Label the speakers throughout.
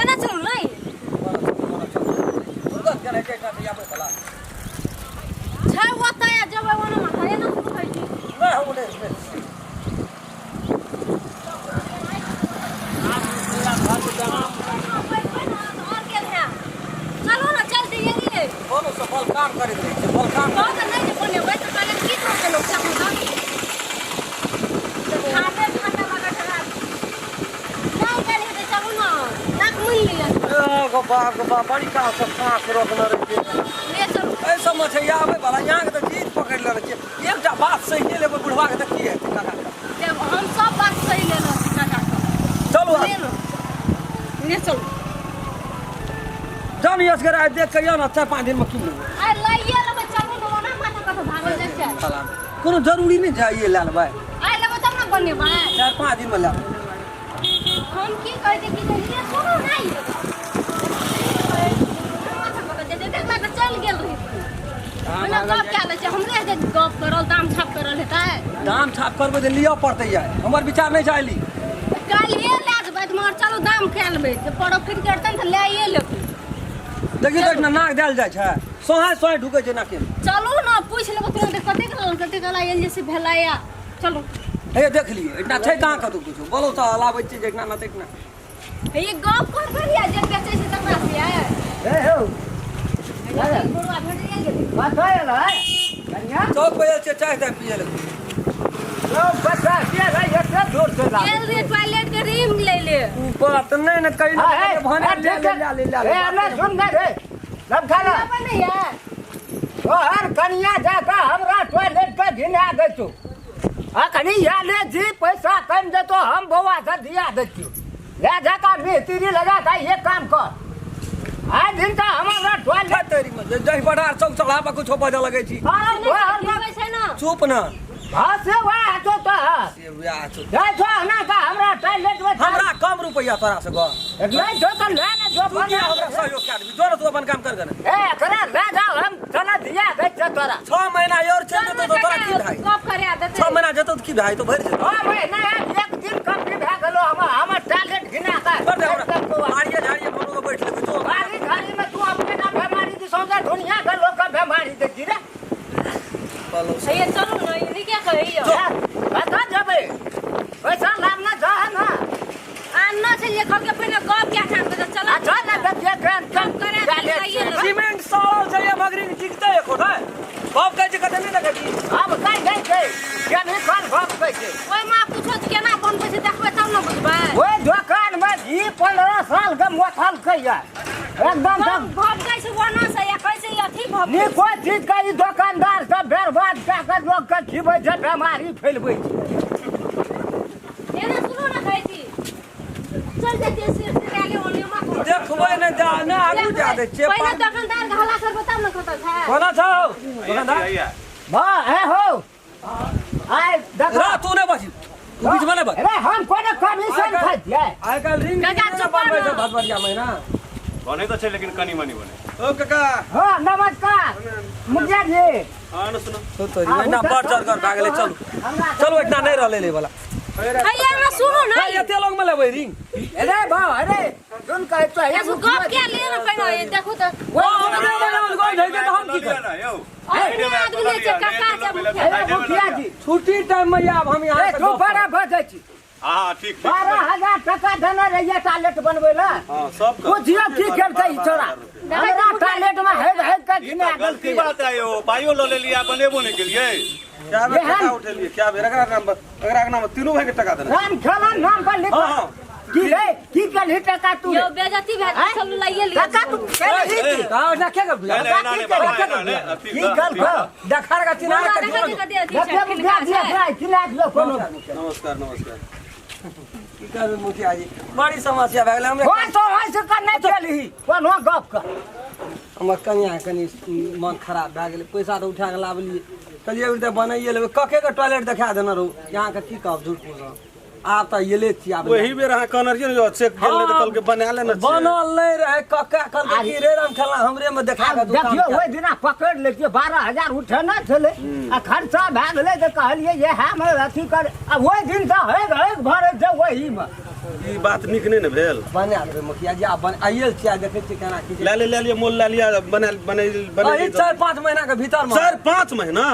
Speaker 1: एना चल नहीं
Speaker 2: तुरंत करे के का या बैठला
Speaker 1: छै होता है जब वाला माथा एना सुन खाई
Speaker 2: नहीं हो बोले
Speaker 1: चलो ना चल दिए रे
Speaker 2: बोलो सफल काम करे दे सफल काम
Speaker 1: तो नहीं जे बोले वही तो काले की तो के लोग सब खाते खाते लगा ठगा नहीं करे तो चलो ना नाक मिल लिया
Speaker 2: गो बड़ी का सब सांस रोकना रे
Speaker 1: ले चलो
Speaker 2: ए सब मछैया आवे वाला यहां के तो जीत पकड़ ले रे एकटा बात सही ले बुढ़वा के तो की है काका
Speaker 1: जब हम सब बात सही ले लो काका
Speaker 2: चलो
Speaker 1: ले चलो
Speaker 2: जान यस कर देख के ना 4-5 दिन में की ले
Speaker 1: आई लाइए लो चलो ना ना माथा का भागल जाए छै
Speaker 2: कोनो जरूरी नहीं चाहिए ले ले भाई
Speaker 1: आई ले तब ना बने भाई
Speaker 2: 4-5 दिन में ले
Speaker 1: हम की कह दे कि ये सुनो नहीं माथा का दे देख ला के चल गेल रही ना गप क्या ले छै हमरे जे गप करल दाम छाप करल हेतै
Speaker 2: दाम छाप करबे जे लियो पड़तै यार हमर विचार नहीं चाहली
Speaker 1: काल ये ले जेबै तुम्हार चलो दाम खा लेबै जे प्रॉफिट करतै त ले ये लेबै
Speaker 2: देखिए तो इतना नाक डाल जाय छै सोहे ढुकै छै नाके
Speaker 1: चलो ना पूछ लेबै तुरंत कते कला एल जैसे भेलाया चलो
Speaker 2: हे देख लिए इतना छै कहां कतौ कुछो बोलो तो लाबै छै देखना ना देखना
Speaker 1: ये गप कर करिया जे बेचै छै तकरा से
Speaker 2: ए हो
Speaker 1: बुढ़वा भेट गेल
Speaker 2: बात होयल है कन्या चौक पे से चाय दे पिए ले लो बस पिए भाई एक दूर से ला
Speaker 1: गेल रे टॉयलेट के रिंग ले ले
Speaker 2: बात नहीं न कहीं भने ले
Speaker 3: ए हमरा सुन दे रे सब खाना
Speaker 1: नहीं है
Speaker 3: ओ हर कन्या जाका हमरा टॉयलेट पे घिना दे तू आ कन्या ले जी पैसा कम दे तो हम बउआ से दिया दे तू ले जाका मिस्त्री लगा का ये काम कर आज दिन का हमारा टॉयलेट
Speaker 2: तेरी में जय बड़ा चौक चढ़ा पर कुछ बजा लगे छी
Speaker 1: वैसे ना
Speaker 2: चुप ना
Speaker 3: हां से वा तो
Speaker 2: से व्या चुप
Speaker 3: जाय छो ना का हमरा टॉयलेट में
Speaker 2: हमरा कम रुपया तोरा से गो
Speaker 3: नहीं जो कर ले ना जो
Speaker 2: तू क्या हमरा सहयोग कर दी जोर तू अपन काम कर गने
Speaker 3: ए करा ले जाओ हम चला दिया दे तोरा
Speaker 2: 6 महीना और चल तो तोरा की भाई
Speaker 1: गप करे देते
Speaker 2: 6 महीना जतो की भाई तो भर
Speaker 3: ओ भाई ना एक दिन कम भी भा गेलो हम टॉयलेट घिना का
Speaker 2: कर दे हमरा आड़िए झाड़िए कोनो तो बैठ ले तो
Speaker 3: गाड़ी गाड़ी में तू अपने ना बीमारी दी सौदा दुनिया का लोग का बीमारी दे गिरे
Speaker 2: बोलो
Speaker 1: ये चलो ना ये क्या कहियो
Speaker 3: बता जबे पैसा लाना जा ना
Speaker 1: अन्ना से ये खा के पहले गप क्या ठान के चला
Speaker 3: अच्छा ना दे
Speaker 1: गप करे चाहिए
Speaker 2: सीमेंट साल से ये मगरी टिकते है कोठा बाप कहे कते नहीं लगे
Speaker 3: अब काई गई के क्या नहीं खान भाग कैसे
Speaker 1: ओए मां पूछो केना कोन पैसे देखबे तब ना बुझबै
Speaker 3: ओए दुकान में जी 15 साल का मोथल कहिया एकदम सब
Speaker 1: भाग गई से वना से या कैसे अथी भाग
Speaker 3: नी कोई चीज का ई दुकानदार सब बर्बाद का कर लोग के खिबै छै बीमारी फैलबै छै
Speaker 1: एना सुनो ना कहै छी चल जाते से पहले ओने मा
Speaker 2: देखबै न जा न आगू जा दे छे
Speaker 1: पहले दुकानदार के हला कर बताब ना कत है
Speaker 2: कोना छौ दुकानदार
Speaker 3: बा है हो आय देखो
Speaker 2: रा तू ने बसी तू बीच में न बस
Speaker 3: अरे हम कोने कमीशन खाइ छियै
Speaker 2: आइ काल रिंग
Speaker 1: काका चुप
Speaker 2: बनबै
Speaker 1: रहो।
Speaker 2: छै भदवरिया महीना
Speaker 4: बने तो छे लेकिन कनी मनी बने
Speaker 2: ओ काका
Speaker 3: हां नमस्कार मुखिया जी
Speaker 4: हां न सुनो
Speaker 2: तो तोरी महीना बढ़ चढ़ कर भागले चलो चलो इतना नहीं रहले ले वाला
Speaker 1: भैया ना सुनो ना
Speaker 2: ये ते लोग में लेबै रिंग
Speaker 3: अरे बा अरे सुन कहे तो
Speaker 1: ये गप क्या ले ना पहले ये देखो तो
Speaker 2: वो हमने बनावल गोल धइ के तो हम की कर
Speaker 4: यो
Speaker 1: अपने आदमी ले जे काका जब
Speaker 3: अरे मुखिया जी
Speaker 2: छुट्टी टाइम में आब हम
Speaker 3: ए
Speaker 2: यहां से
Speaker 3: तू बड़ा बजै छी
Speaker 4: हां ठीक
Speaker 3: 12000 टका देने रहिए टॉयलेट बनबै ला
Speaker 4: हां सब
Speaker 3: बुझियो की खेलकै ई छोरा हमरा टॉयलेट में हेड के घिना
Speaker 4: गलती बात है यो पाइयो लो ले लिया बनेबो नहीं के लिए
Speaker 2: क्या बे टका उठेलिए क्या बे रगड़ा के नाम तीनों भाई के टका देना
Speaker 3: राम खेला नाम पर लिख
Speaker 2: हां
Speaker 3: की रे की कल टका तू
Speaker 1: यो बेइज्जती भे चल लाइए ले
Speaker 3: टका तू केली
Speaker 2: हां ना क्या कर
Speaker 4: नहीं नहीं
Speaker 3: की कल
Speaker 2: देखा रे चिना के
Speaker 1: देखा दे
Speaker 3: देखिए मुखिया जी भाई खिला दियो कोनो
Speaker 4: नमस्कार नमस्कार
Speaker 2: की कर मुखिया जी बड़ी समस्या भए गेल हमरे
Speaker 3: कोन तो ऐसे करने चली कोनो गप का
Speaker 2: हमर कन्या कनी मन खराब भए गेलै पैसा तो उठा के लावलिए कहलिए उधर बनाइए लेबै कके के टॉयलेट देखा देना रहू यहाँ के की कहब झूठ बोल आप तो ये ले छी आप
Speaker 4: वही बेर अहाँ कहनरिए न जो चेक गेल ने कल के बना ले न
Speaker 2: बनल नहीं रहे कक्का कल के की रे राम खेला हमरे में देखा के दुकान
Speaker 3: देखियो ओइ दिना पकड़ लेतिए 12000 उठे ना चले आ खर्चा भए गेलै त कहलिए ये हम अथी कर आ ओइ दिन त है भरे जे वही में
Speaker 4: की बात निक नहीं ने भेल
Speaker 2: बना लेबै मुखिया जी आब आइए छियै देखै छियै केना की
Speaker 4: ले लिए मोल ले लिया बने बने बने
Speaker 2: 4-5 महीना के भीतर में
Speaker 4: 4-5 महीना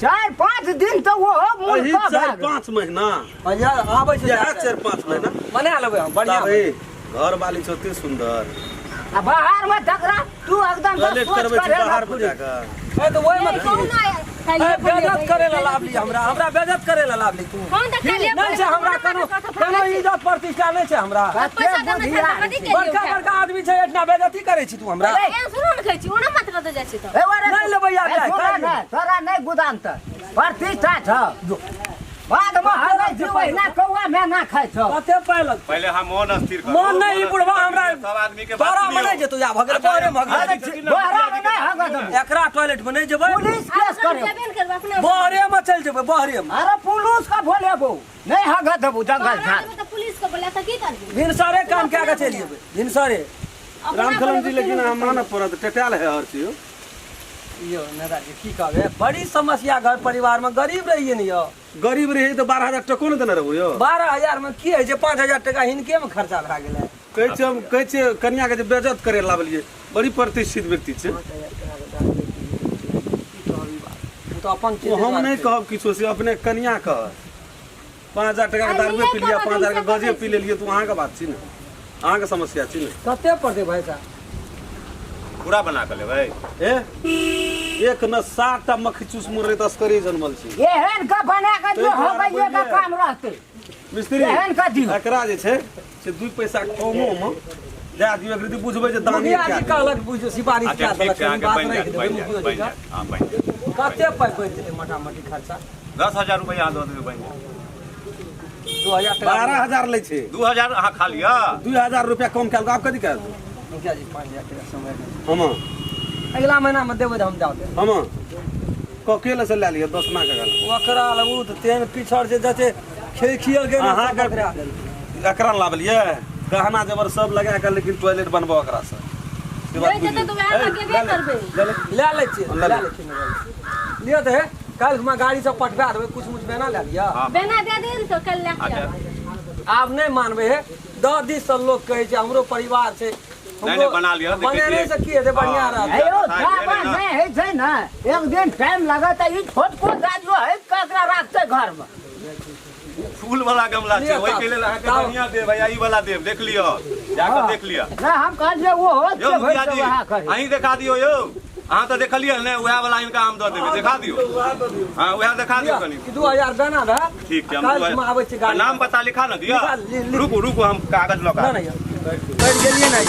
Speaker 3: 4-5 दिन तो वो
Speaker 4: वही
Speaker 3: मुल्का
Speaker 4: 4-5 महीना
Speaker 2: भैया आबै छै
Speaker 4: 4-5 महीना
Speaker 2: बना लेबै हम बढ़िया
Speaker 4: भाई घर वाली छोते सुंदर
Speaker 3: बाहर में तकरा तू एकदम
Speaker 4: टॉयलेट करबै छी बाहर में जाकर
Speaker 2: ए तो ओइ मत
Speaker 1: कौन
Speaker 2: बेइज्जत करे ला लाभ ली हमरा बेइज्जत करे ला लाभ ली तू
Speaker 1: कौन तक लिए
Speaker 2: नहीं छै हमरा कोनो इज्जत प्रतिष्ठा नहीं छै हमरा
Speaker 1: पैसा देना खाता कथी के
Speaker 2: बड़का बड़का आदमी छै इतना बेइज्जती करे छी तू हमरा
Speaker 1: ए सुनो न कहै छी ओना मत कत जाइ छी त
Speaker 2: नहीं लेबै यार
Speaker 3: तोरा नहीं गुदाम त प्रतिष्ठा छ बाद में हलै जीवै ना कौआ में ना खाइ छ
Speaker 2: कते पाइलक
Speaker 4: पहले हम मन स्थिर कर
Speaker 2: मन नहीं ई बुढ़वा हमरा
Speaker 4: सब आदमी के
Speaker 2: बारा में नहीं जेतो या भगरे बारे में
Speaker 3: बाहर में नहीं हगत
Speaker 2: एकरा टॉयलेट में नहीं जेबै
Speaker 3: पुलिस केस करे
Speaker 1: जेबे न करबा अपना
Speaker 2: बाहरे में चल जेबै बाहरे में
Speaker 3: अरे पुलिस का बोले बो नहीं हगत बो जंगल झाड़
Speaker 1: तो पुलिस को बोला त की करबी
Speaker 2: भिनसरे काम क्या के चल जेबै भिनसरे
Speaker 4: रामकलम जी लेकिन हम मानब पड़त टटाल है हर चीज
Speaker 2: यो नेता जी की कहबे बड़ी समस्या घर परिवार में गरीब रहिए न यो
Speaker 4: गरीब रही तो 12,000 टको न देने रहू यो
Speaker 2: 12,000 में की है जे 5,000 टका हिनके में खर्चा भए गेलै
Speaker 4: कहै छै कन्या के जे बेइज्जत करे लावलिए बड़ी प्रतिष्ठित व्यक्ति छै
Speaker 2: तो अपन
Speaker 4: वो हम नहीं कहब किछो से अपने कन्या कह 5,000 टका के दारू पी लिया 5,000 के गजे पी लेलिए तो अहाँ के बात छी ने अहाँ के समस्या छी ने
Speaker 2: कते पड़ते भाई साहब
Speaker 4: पूरा बना के लेबै एक न 60टा मखचूस मुर्रे तस्करी जनमल छी
Speaker 3: एहन का बना के जो होबैये का काम रहते
Speaker 4: मिस्त्री
Speaker 3: एहन का दियो
Speaker 4: एकरा जे छै से 2 पैसा कमो में जा दियो एकरे बुझबै जे दानी
Speaker 2: मुखिया
Speaker 4: क्या
Speaker 2: जी कहलक बुझियो सिफारिश क्या देलक बात नहीं देबै
Speaker 4: हां बन
Speaker 2: कते पाइ पड़ि जेतै मोटा मोटी खर्चा
Speaker 4: 10,000 रुपया दऽ देबै बन
Speaker 2: 2,000 टका
Speaker 4: 12,000 लै छै
Speaker 5: 2,000 अहाँ खा लिअ
Speaker 4: 2,000 रुपया कम कैल आप कथी कर
Speaker 2: मुखिया जी 5,000 टका समय
Speaker 4: हम
Speaker 2: अगला महीना में देबै हम दऽ देब
Speaker 4: हम ककेले से ले लियो 10 ना के गल
Speaker 2: ओकरा लगू त तेन पिछड़ जे जते खियल के
Speaker 4: अहाँ
Speaker 2: अहाँ बकरा देल
Speaker 4: एकरा लावलिए गहना जेवर सब लगा के लेकिन टॉयलेट बनबो एकरा से
Speaker 1: ले जेते तो वहां लगेबे करबे
Speaker 2: ले ले छियै ले ले छियै लियो त काल में गाड़ी से पटवा देबै कुछ मुछ बेना ले लिया
Speaker 1: बेना दे दिन तो कल लेके
Speaker 2: आब नहीं मानबे है 10 दिन से लोग कहे छै हमरो परिवार छै
Speaker 4: नहीं बना लिया
Speaker 2: बने नहीं से की है बढ़िया रह
Speaker 3: अयो जाबा नहीं है छै ना एक दिन टाइम लगत है ई छोट को दाजो है ककरा राखते घर में
Speaker 5: फूल वाला गमला छै ओइ के लेल अहाँ के बढ़िया देब भैया ई वाला देब देख लियो जाकर देख लियो
Speaker 3: ना हम कह जे वो हो
Speaker 5: यो
Speaker 3: से
Speaker 5: मुखिया
Speaker 3: भई
Speaker 5: जी
Speaker 3: वहां करे
Speaker 5: अहीं दिखा दियो यो अहाँ तो देखलिए ने वह वाला इनका हम दऽ देबै दिखा दियो हां वह दिखा दियो कनी
Speaker 2: 2000 देना रहा
Speaker 5: ठीक छै
Speaker 2: काल में आबै छै गाड़ी
Speaker 5: नाम पता लिखा न दियो रुकू हम कागज लगा
Speaker 2: नहीं कर गेलिए नहीं